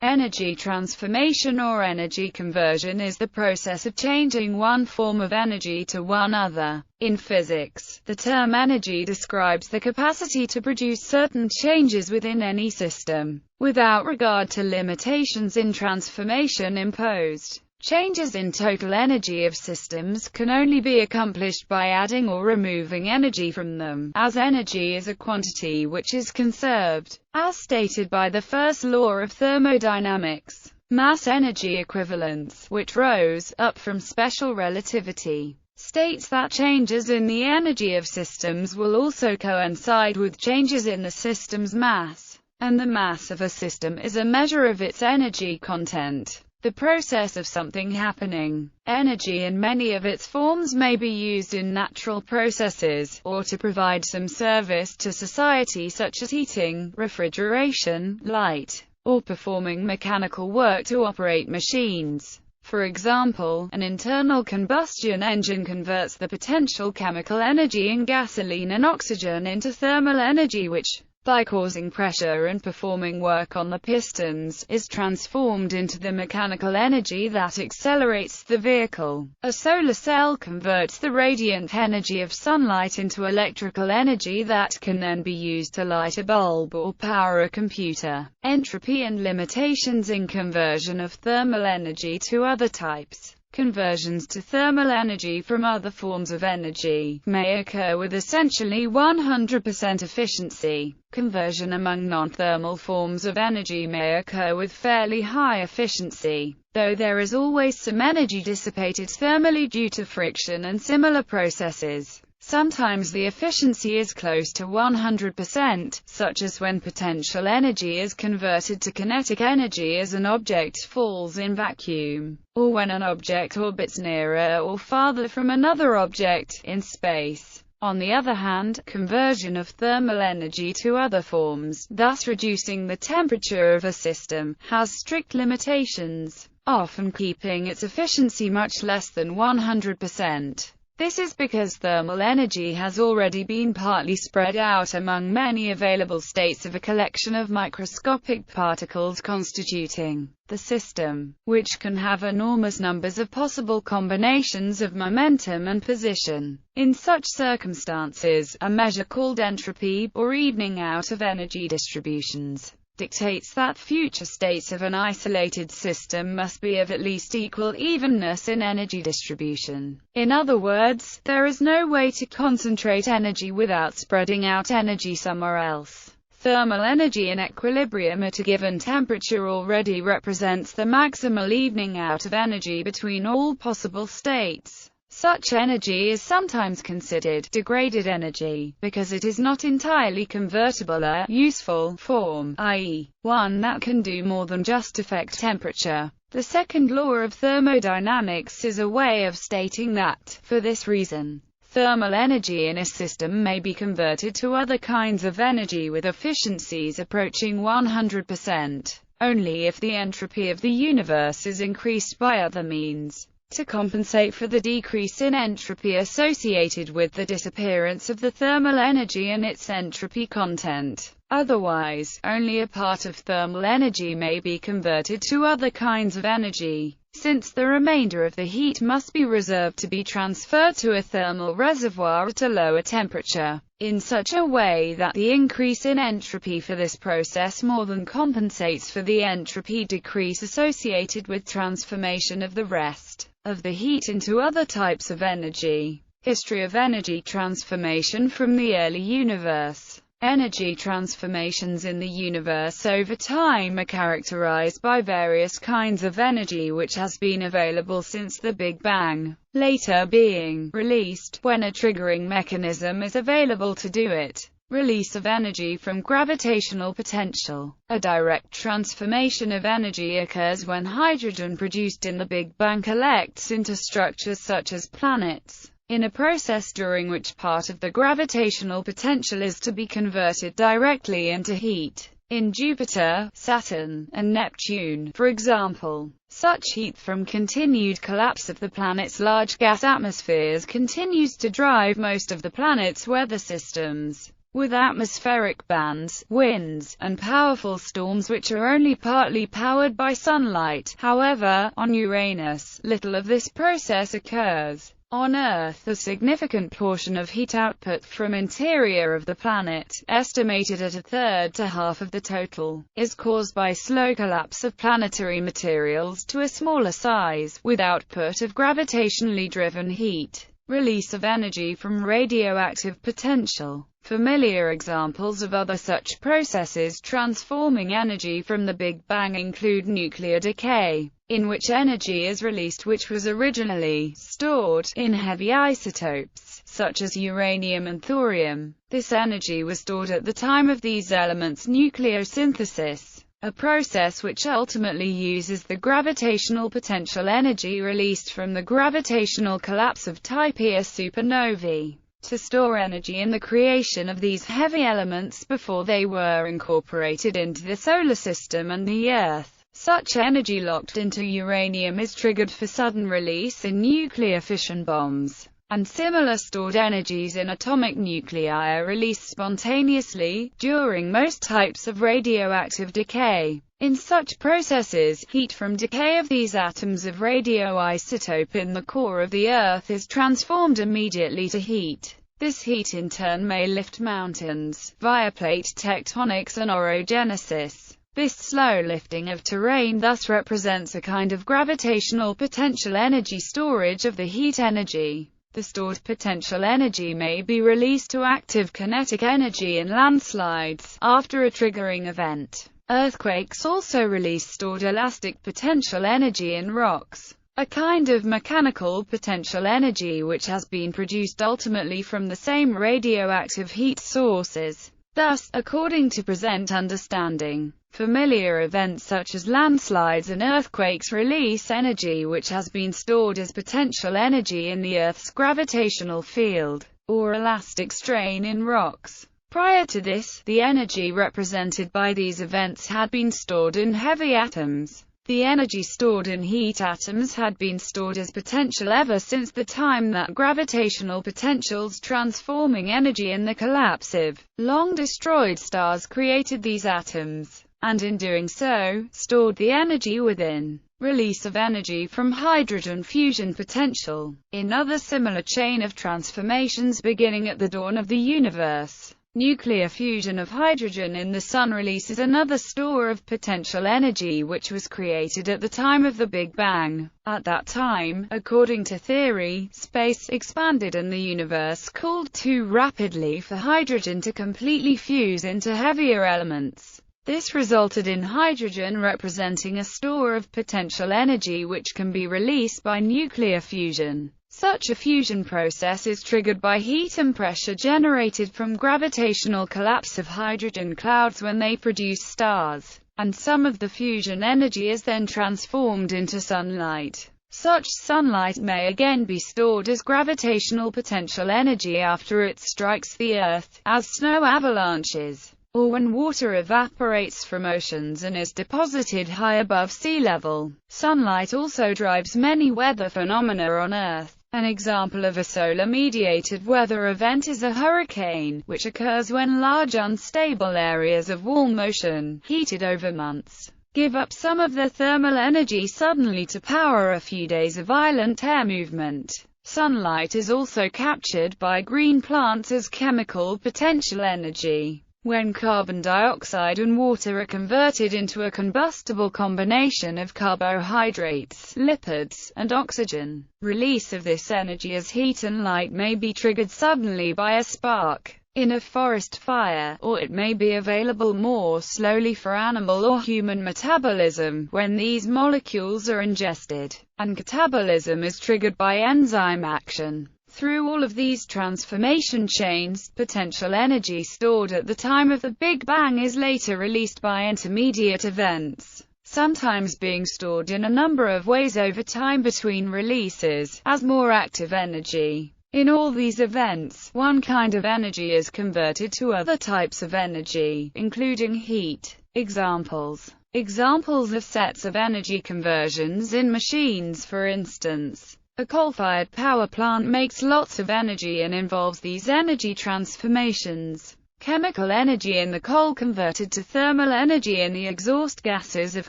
Energy transformation or energy conversion is the process of changing one form of energy to one other. In physics, the term energy describes the capacity to produce certain changes within any system, without regard to limitations in transformation imposed. Changes in total energy of systems can only be accomplished by adding or removing energy from them, as energy is a quantity which is conserved. As stated by the first law of thermodynamics, mass-energy equivalence, which rose up from special relativity, states that changes in the energy of systems will also coincide with changes in the system's mass, and the mass of a system is a measure of its energy content. The process of something happening. Energy in many of its forms may be used in natural processes, or to provide some service to society such as heating, refrigeration, light, or performing mechanical work to operate machines. For example, an internal combustion engine converts the potential chemical energy in gasoline and oxygen into thermal energy which, by causing pressure and performing work on the pistons, is transformed into the mechanical energy that accelerates the vehicle. A solar cell converts the radiant energy of sunlight into electrical energy that can then be used to light a bulb or power a computer. Entropy and limitations in conversion of thermal energy to other types. Conversions to thermal energy from other forms of energy may occur with essentially 100% efficiency. Conversion among non-thermal forms of energy may occur with fairly high efficiency, though there is always some energy dissipated thermally due to friction and similar processes. Sometimes the efficiency is close to 100%, such as when potential energy is converted to kinetic energy as an object falls in vacuum, or when an object orbits nearer or farther from another object in space. On the other hand, conversion of thermal energy to other forms, thus reducing the temperature of a system, has strict limitations, often keeping its efficiency much less than 100%. This is because thermal energy has already been partly spread out among many available states of a collection of microscopic particles constituting the system, which can have enormous numbers of possible combinations of momentum and position. In such circumstances, a measure called entropy, or evening out of energy distributions, dictates that future states of an isolated system must be of at least equal evenness in energy distribution. In other words, there is no way to concentrate energy without spreading out energy somewhere else. Thermal energy in equilibrium at a given temperature already represents the maximal evening out of energy between all possible states. Such energy is sometimes considered degraded energy, because it is not entirely convertible a useful form, i.e., one that can do more than just affect temperature. The second law of thermodynamics is a way of stating that, for this reason, thermal energy in a system may be converted to other kinds of energy with efficiencies approaching 100%, only if the entropy of the universe is increased by other means, to compensate for the decrease in entropy associated with the disappearance of the thermal energy and its entropy content. Otherwise, only a part of thermal energy may be converted to other kinds of energy, since the remainder of the heat must be reserved to be transferred to a thermal reservoir at a lower temperature, in such a way that the increase in entropy for this process more than compensates for the entropy decrease associated with transformation of the rest of the heat into other types of energy. History of energy transformation from the early universe. Energy transformations in the universe over time are characterized by various kinds of energy which has been available since the Big Bang, later being released when a triggering mechanism is available to do it. Release of energy from gravitational potential. A direct transformation of energy occurs when hydrogen produced in the Big Bang collects into structures such as planets, in a process during which part of the gravitational potential is to be converted directly into heat. In Jupiter, Saturn, and Neptune, for example, such heat from continued collapse of the planet's large gas atmospheres continues to drive most of the planet's weather systems. with atmospheric bands, winds, and powerful storms which are only partly powered by sunlight. However, on Uranus, little of this process occurs. On Earth, a significant portion of heat output from interior of the planet, estimated at a third to half of the total, is caused by slow collapse of planetary materials to a smaller size, with output of gravitationally driven heat, release of energy from radioactive potential. Familiar examples of other such processes transforming energy from the Big Bang include nuclear decay, in which energy is released which was originally stored in heavy isotopes, such as uranium and thorium. This energy was stored at the time of these elements' nucleosynthesis, a process which ultimately uses the gravitational potential energy released from the gravitational collapse of Type Ia supernovae, to store energy in the creation of these heavy elements before they were incorporated into the solar system and the Earth. Such energy locked into uranium is triggered for sudden release in nuclear fission bombs, and similar stored energies in atomic nuclei are released spontaneously during most types of radioactive decay. In such processes, heat from decay of these atoms of radioisotope in the core of the Earth is transformed immediately to heat. This heat in turn may lift mountains, via plate tectonics and orogenesis. This slow lifting of terrain thus represents a kind of gravitational potential energy storage of the heat energy. The stored potential energy may be released to active kinetic energy in landslides, after a triggering event. Earthquakes also release stored elastic potential energy in rocks, a kind of mechanical potential energy which has been produced ultimately from the same radioactive heat sources. Thus, according to present understanding, familiar events such as landslides and earthquakes release energy which has been stored as potential energy in the Earth's gravitational field, or elastic strain in rocks. Prior to this, the energy represented by these events had been stored in heavy atoms. The energy stored in heat atoms had been stored as potential ever since the time that gravitational potentials transforming energy in the collapse of long-destroyed stars created these atoms, and in doing so, stored the energy within. Release of energy from hydrogen fusion potential. Another similar chain of transformations beginning at the dawn of the universe. Nuclear fusion of hydrogen in the Sun releases another store of potential energy which was created at the time of the Big Bang. At that time, according to theory, space expanded and the universe cooled too rapidly for hydrogen to completely fuse into heavier elements. This resulted in hydrogen representing a store of potential energy which can be released by nuclear fusion. Such a fusion process is triggered by heat and pressure generated from gravitational collapse of hydrogen clouds when they produce stars, and some of the fusion energy is then transformed into sunlight. Such sunlight may again be stored as gravitational potential energy after it strikes the Earth, as snow avalanches, or when water evaporates from oceans and is deposited high above sea level. Sunlight also drives many weather phenomena on Earth. An example of a solar-mediated weather event is a hurricane, which occurs when large unstable areas of warm ocean, heated over months, give up some of their thermal energy suddenly to power a few days of violent air movement. Sunlight is also captured by green plants as chemical potential energy. When carbon dioxide and water are converted into a combustible combination of carbohydrates, lipids, and oxygen, release of this energy as heat and light may be triggered suddenly by a spark in a forest fire, or it may be available more slowly for animal or human metabolism when these molecules are ingested, and catabolism is triggered by enzyme action. Through all of these transformation chains, potential energy stored at the time of the Big Bang is later released by intermediate events, sometimes being stored in a number of ways over time between releases, as more active energy. In all these events, one kind of energy is converted to other types of energy, including heat. Examples of sets of energy conversions in machines, for instance. A coal-fired power plant makes lots of energy and involves these energy transformations. chemical energy in the coal converted to thermal energy in the exhaust gases of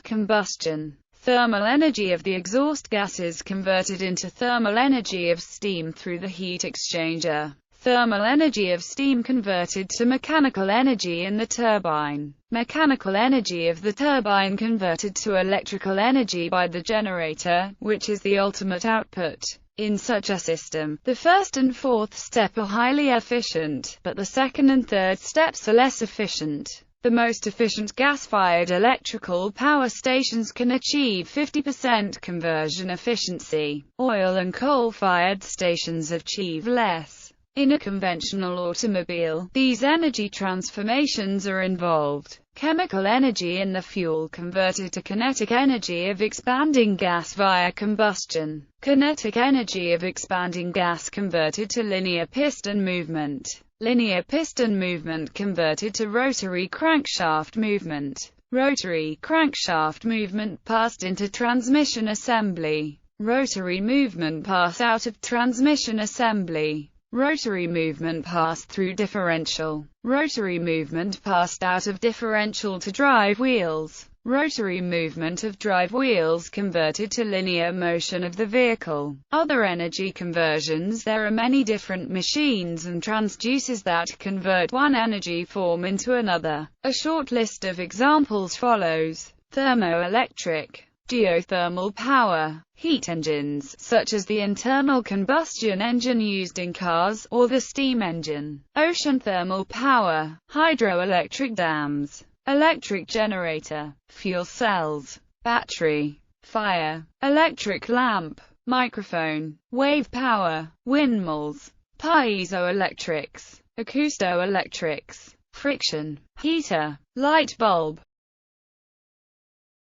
combustion. Thermal energy of the exhaust gases converted into thermal energy of steam through the heat exchanger. Thermal energy of steam converted to mechanical energy in the turbine. Mechanical energy of the turbine converted to electrical energy by the generator, which is the ultimate output. In such a system, the first and fourth step are highly efficient, but the second and third steps are less efficient. The most efficient gas-fired electrical power stations can achieve 50% conversion efficiency. Oil and coal-fired stations achieve less. In a conventional automobile, these energy transformations are involved. Chemical energy in the fuel converted to kinetic energy of expanding gas via combustion. Kinetic energy of expanding gas converted to linear piston movement. Linear piston movement converted to rotary crankshaft movement. Rotary crankshaft movement passed into transmission assembly. Rotary movement passed out of transmission assembly. Rotary movement passed through differential. Rotary movement passed out of differential to drive wheels. Rotary movement of drive wheels converted to linear motion of the vehicle. Other energy conversions. There are many different machines and transducers that convert one energy form into another. A short list of examples follows. Thermoelectric, geothermal power, heat engines, such as the internal combustion engine used in cars, or the steam engine. Ocean thermal power, hydroelectric dams, electric generator, fuel cells, battery, fire, electric lamp, microphone, wave power, windmills, piezoelectrics, acoustoelectrics, friction, heater, light bulb,